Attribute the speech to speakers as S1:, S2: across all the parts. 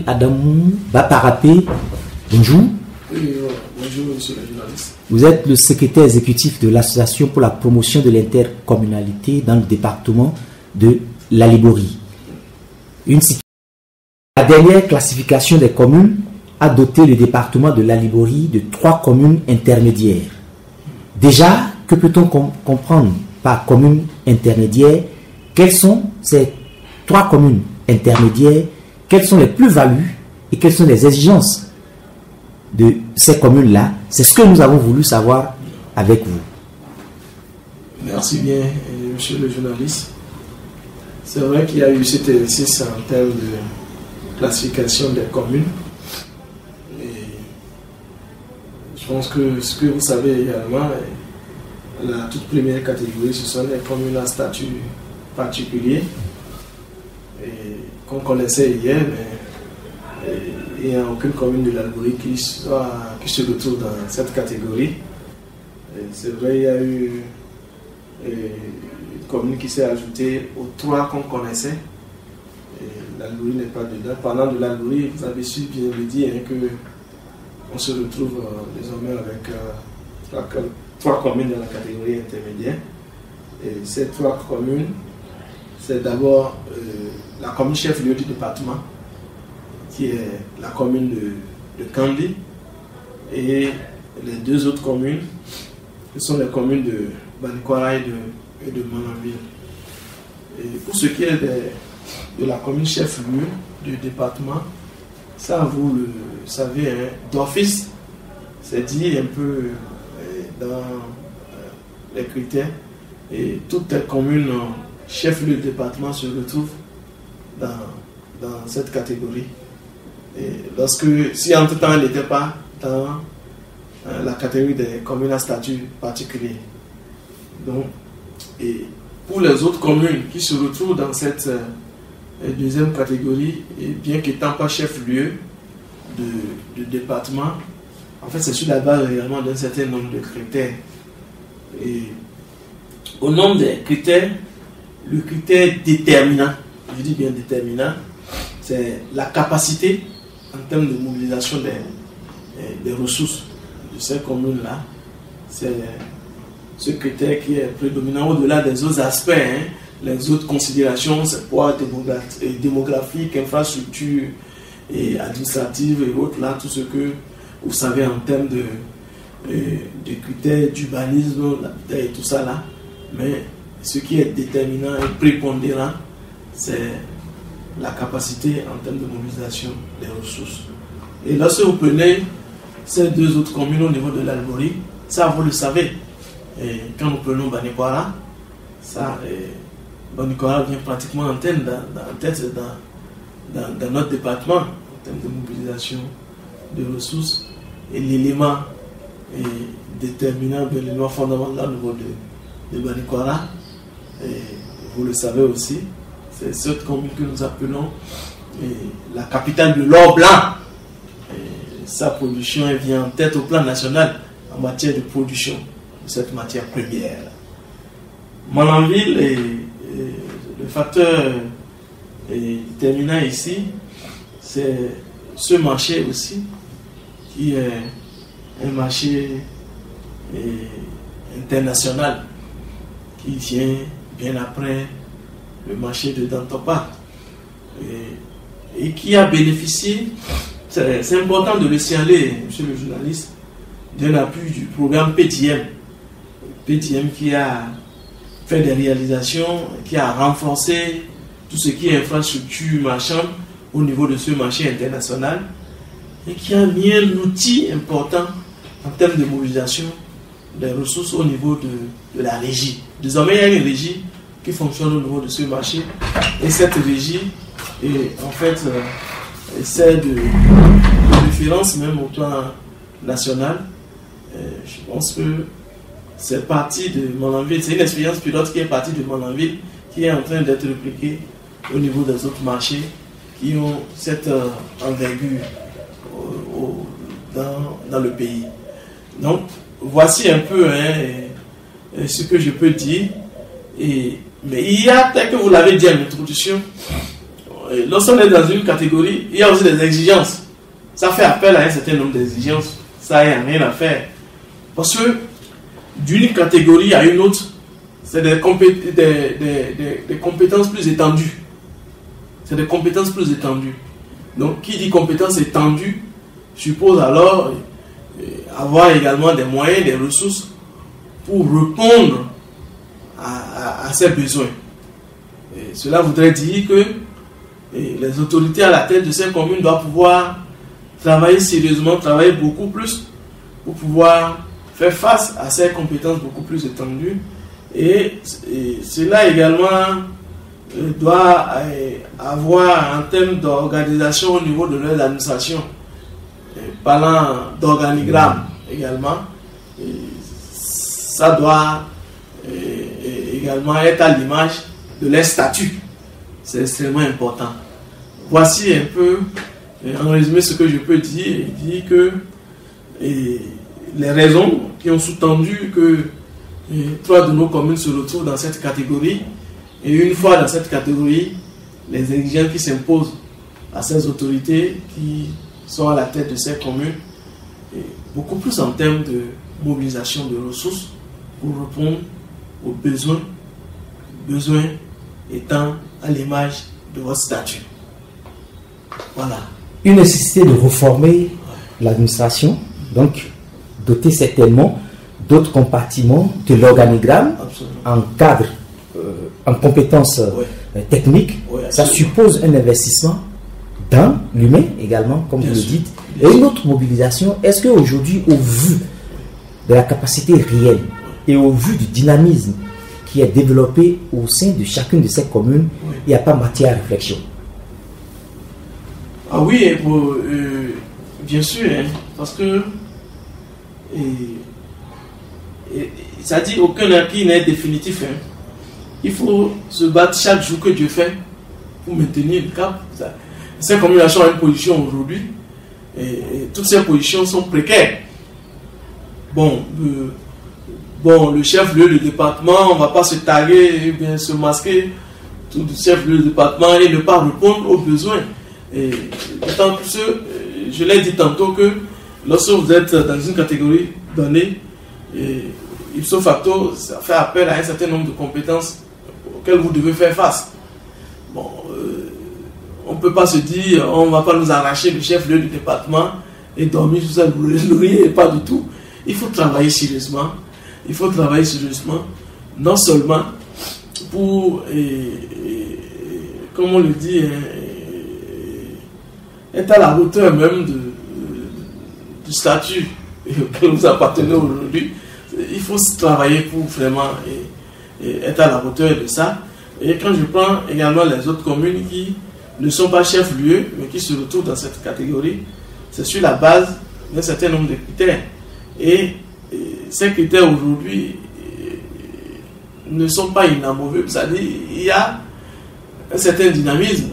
S1: Manonville Adamou Baparapé, bonjour.
S2: Oui, bonjour monsieur le journaliste. Vous
S1: êtes le secrétaire exécutif de l'Association pour la promotion de l'intercommunalité dans le département de la Liborie. La dernière classification des communes a doté le département de la Liborie de 3 communes intermédiaires. Déjà, que peut-on comprendre par commune intermédiaire? Quelles sont ces 3 communes intermédiaires? Quelles sont les plus-values et quelles sont les exigences de ces communes-là? C'est ce que nous avons voulu savoir avec vous.
S2: Merci bien, monsieur le journaliste. C'est vrai qu'il y a eu cet exercice en termes de classification des communes. Et je pense que ce que vous savez également, la toute première catégorie, ce sont les communes à statut particulier. Et qu'on connaissait hier, mais il n'y a aucune commune de l'Algérie qui se retrouve dans cette catégorie. C'est vrai, il y a eu une commune qui s'est ajoutée aux 3 qu'on connaissait. L'Algérie n'est pas dedans. Parlant de l'Algérie, vous avez su bien le dire qu'on se retrouve désormais avec 3 communes dans la catégorie intermédiaire. Et ces 3 communes, c'est d'abord la commune chef-lieu du département, qui est la commune de Kandi, et les 2 autres communes, ce sont les communes de Banikwara et de Manonville. Et pour ce qui est de la commune chef-lieu du département, ça vous le savez, d'office, c'est dit un peu dans les critères, et toutes les communes chef-lieu du département se retrouvent dans cette catégorie. Et si entre-temps elle n'était pas dans la catégorie des communes à statut particulier. Donc, et pour les autres communes qui se retrouvent dans cette deuxième catégorie, et bien qu'étant pas chef-lieu de département, en fait c'est sur la base réellement d'un certain nombre de critères. Et au nombre des critères, le critère déterminant, je dis bien déterminant, c'est la capacité en termes de mobilisation des ressources de ces communes-là. C'est ce critère qui est prédominant au-delà des autres aspects. Les autres considérations, c'est poids démographique, infrastructure et administrative et autres, là, tout ce que vous savez en termes de critères d'urbanisme et tout ça là. Mais ce qui est déterminant et prépondérant, c'est la capacité en termes de mobilisation des ressources. Et lorsque vous prenez ces 2 autres communes au niveau de l'Algérie, ça vous le savez. Et quand nous prenons Banikwara, Banikwara vient pratiquement en tête dans notre département en termes de mobilisation de ressources. Et l'élément déterminant, l'élément fondamental au niveau de Banikwara, et vous le savez aussi, c'est cette commune que nous appelons la capitale de l'or blanc. Et sa production vient en tête au plan national en matière de production de cette matière première. Manonville, le facteur déterminant ici, c'est ce marché aussi, qui est un marché international qui vient bien après le marché de Dantopa et qui a bénéficié, c'est important de le signaler, monsieur le journaliste, d'un appui du programme PDM qui a fait des réalisations, qui a renforcé tout ce qui est infrastructure marchande au niveau de ce marché international et qui a mis un outil important en termes de mobilisation des ressources au niveau de la régie. Désormais, il y a une régie qui fonctionne au niveau de ce marché et cette régie est en fait essaie de référence même au plan national. Je pense que c'est parti de Manonville, c'est une expérience pilote qui est partie de Manonville, qui est en train d'être répliquée au niveau des autres marchés qui ont cette envergure dans le pays. Donc, voici un peu ce que je peux dire. Mais il y a, tel que vous l'avez dit en introduction, lorsqu'on est dans une catégorie, il y a aussi des exigences. Ça fait appel à un certain nombre d'exigences. Ça, il n'y a rien à faire. Parce que d'une catégorie à une autre, c'est des compétences plus étendues. C'est des compétences plus étendues. Donc, qui dit compétences étendues suppose alors avoir également des moyens, des ressources pour répondre à ces besoins. Et cela voudrait dire que les autorités à la tête de ces communes doivent pouvoir travailler sérieusement, travailler beaucoup plus pour pouvoir faire face à ces compétences beaucoup plus étendues. Et cela également doit avoir en termes d'organisation au niveau de leur administration, parlant d'organigramme également, ça doit également être à l'image de leur statut. C'est extrêmement important. Voici un peu, en résumé, ce que je peux dire. Il dit que les raisons qui ont sous-tendu que 3 de nos communes se retrouvent dans cette catégorie, et une fois dans cette catégorie, les exigences qui s'imposent à ces autorités qui sont à la tête de ces communes, et beaucoup plus en termes de mobilisation de ressources pour répondre aux besoins étant à l'image de votre statut. Voilà.
S1: Une nécessité de réformer l'administration, donc doter certainement d'autres compartiments de l'organigramme en cadre, en compétences techniques. Ça suppose un investissement dans l'humain également, comme vous le dites, et une autre mobilisation. Est-ce qu'aujourd'hui, au vu de la capacité réelle et au vu du dynamisme qui est développé au sein de chacune de ces communes, il n'y a pas matière à réflexion?
S2: Ah oui, bien sûr, hein, parce que ça dit aucun acquis n'est définitif. Hein. Il faut se battre chaque jour que Dieu fait pour maintenir le cap. Ces communes sont en position aujourd'hui, et toutes ces positions sont précaires. Bon, le chef-lieu du département, on ne va pas se taguer, bien se masquer tout le chef-lieu du département et ne pas répondre aux besoins. Et d'autant que je l'ai dit tantôt que lorsque vous êtes dans une catégorie donnée, ipso facto, ça fait appel à un certain nombre de compétences auxquelles vous devez faire face. Bon, on ne peut pas se dire, on ne va pas nous arracher le chef-lieu du département et dormir sous sa laurier, pas du tout. Il faut travailler sérieusement. Il faut travailler sérieusement, non seulement pour, comme on le dit, être à la hauteur même du statut auquel vous appartenez aujourd'hui. Il faut travailler pour vraiment être à la hauteur de ça. Et quand je prends également les autres communes qui ne sont pas chefs-lieux, mais qui se retrouvent dans cette catégorie, c'est sur la base d'un certain nombre de critères. Et ces critères aujourd'hui ne sont pas inamovibles, c'est-à-dire il y a un certain dynamisme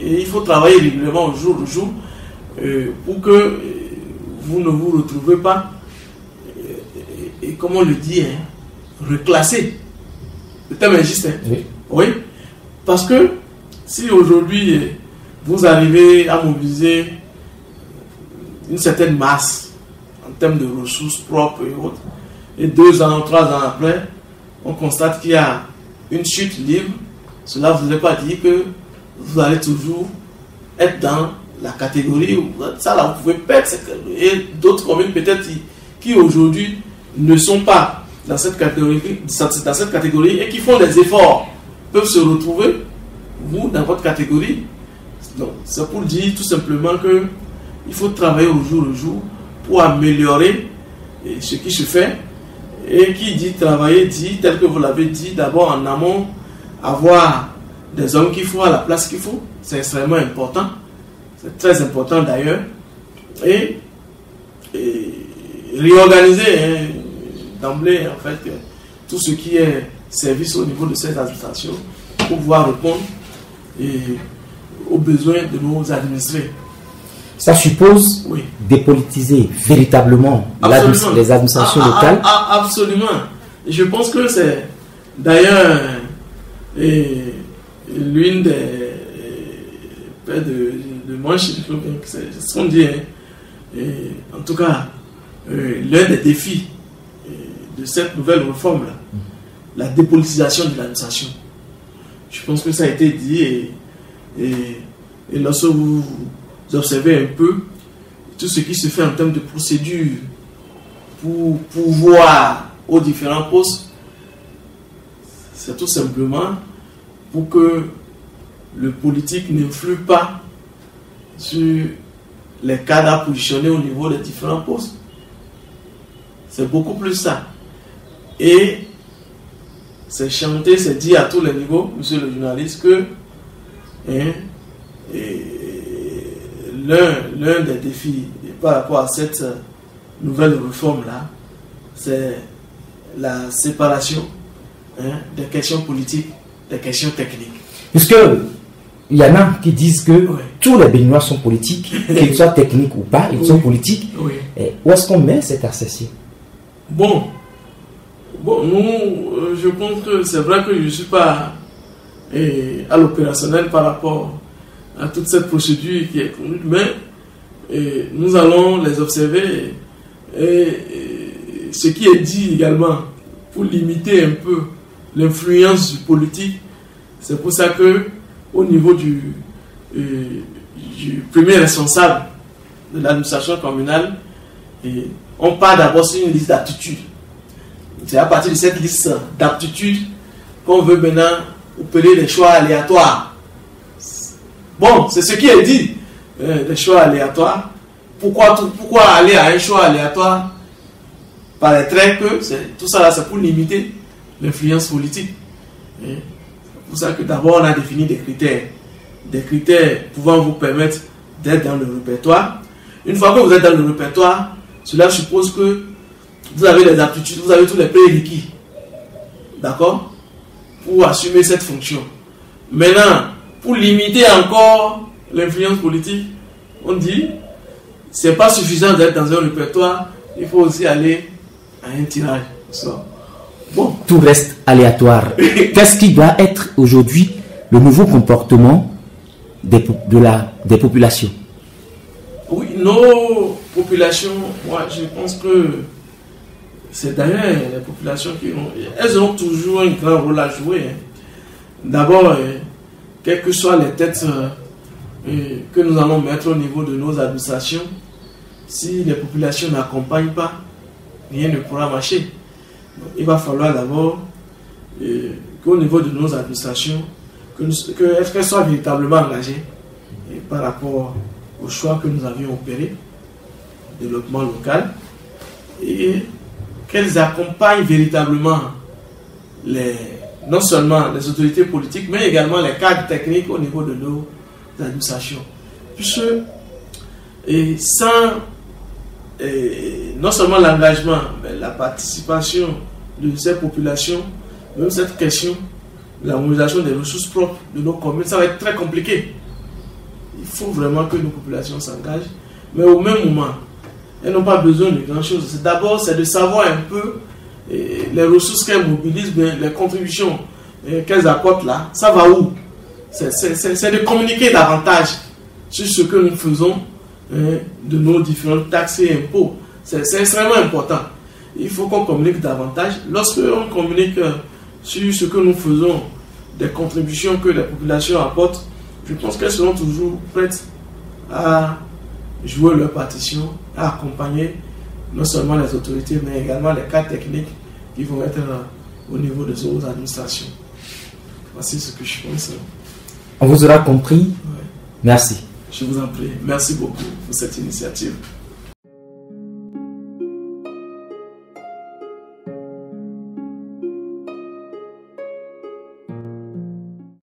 S2: et il faut travailler régulièrement au jour le jour pour que vous ne vous retrouvez pas, et comme on le dit, reclassé. Le terme est juste. Oui, parce que si aujourd'hui vous arrivez à mobiliser une certaine masse en termes de ressources propres et autres, et 2 ans, 3 ans après, on constate qu'il y a une chute libre, cela ne voudrait pas dire que vous allez toujours être dans la catégorie où ça là vous pouvez perdre, et d'autres communes peut-être qui aujourd'hui ne sont pas dans cette catégorie et qui font des efforts peuvent se retrouver, vous, dans votre catégorie. Donc c'est pour dire tout simplement que il faut travailler au jour le jour pour améliorer ce qui se fait. Et qui dit travailler, dit, tel que vous l'avez dit, d'abord en amont, avoir des hommes qu'il faut à la place qu'il faut. C'est extrêmement important. C'est très important d'ailleurs. Et réorganiser d'emblée, en fait, tout ce qui est service au niveau de ces administrations pour pouvoir répondre aux besoins de nos administrés.
S1: Ça suppose dépolitiser véritablement les administrations locales.
S2: Absolument. Je pense que c'est d'ailleurs l'une paire de manches, c'est ce qu'on dit. Hein. Et en tout cas, l'un des défis de cette nouvelle réforme-là, la dépolitisation de l'administration. Je pense que ça a été dit et lorsque vous observez un peu tout ce qui se fait en termes de procédure pour pouvoir aux différents postes, c'est tout simplement pour que le politique n'influe pas sur les cadres positionnés au niveau des différents postes. C'est beaucoup plus ça. Et c'est chanté, c'est dit à tous les niveaux, monsieur le journaliste, que l'un des défis par rapport à cette nouvelle réforme-là, c'est la séparation des questions politiques, des questions techniques.
S1: Puisque il y en a qui disent que tous les Béninois sont politiques, qu'ils soient techniques ou pas, ils sont politiques. Et où est-ce qu'on met cette accession?
S2: Bon, nous, je pense que c'est vrai que je ne suis pas à l'opérationnel par rapport à toute cette procédure qui est conduite, mais nous allons les observer et ce qui est dit également pour limiter un peu l'influence du politique. C'est pour ça que au niveau du premier responsable de l'administration communale, on part d'abord sur une liste d'aptitudes. C'est à partir de cette liste d'aptitudes qu'on veut maintenant opérer des choix aléatoires. Bon, c'est ce qui est dit, des choix aléatoires. Pourquoi aller à un choix aléatoire? Paraîtrait que tout ça là, c'est pour limiter l'influence politique. C'est pour ça que d'abord on a défini des critères pouvant vous permettre d'être dans le répertoire. Une fois que vous êtes dans le répertoire, cela suppose que vous avez les aptitudes, vous avez tous les prérequis, d'accord, pour assumer cette fonction. Maintenant, pour limiter encore l'influence politique, on dit, c'est pas suffisant d'être dans un répertoire, il faut aussi aller à un tirage. Bon.
S1: Tout reste aléatoire. Qu'est-ce qui doit être aujourd'hui le nouveau comportement des populations?
S2: Oui, nos populations, moi je pense que c'est d'ailleurs les populations elles ont toujours un grand rôle à jouer. D'abord, quelles que soient les têtes que nous allons mettre au niveau de nos administrations, si les populations n'accompagnent pas, rien ne pourra marcher. Donc, il va falloir d'abord qu'au niveau de nos administrations, qu'elles soient véritablement engagées par rapport au choix que nous avions opéré, développement local, et qu'elles accompagnent véritablement non seulement les autorités politiques, mais également les cadres techniques au niveau de nos administrations. Puisque sans non seulement l'engagement, mais la participation de ces populations, même cette question de la mobilisation des ressources propres de nos communes, ça va être très compliqué. Il faut vraiment que nos populations s'engagent, mais au même moment, elles n'ont pas besoin de grand-chose. D'abord, c'est de savoir un peu les ressources qu'elles mobilisent, les contributions qu'elles apportent là, ça va où? C'est de communiquer davantage sur ce que nous faisons de nos différentes taxes et impôts. C'est extrêmement important. Il faut qu'on communique davantage. Lorsque on communique sur ce que nous faisons, des contributions que les populations apportent, je pense qu'elles seront toujours prêtes à jouer leur partition, à accompagner non seulement les autorités, mais également les cadres techniques qui vont être au niveau des autres administrations. Voici ce que je pense.
S1: On vous aura compris.
S2: Ouais.
S1: Merci.
S2: Je vous en prie. Merci beaucoup pour cette initiative.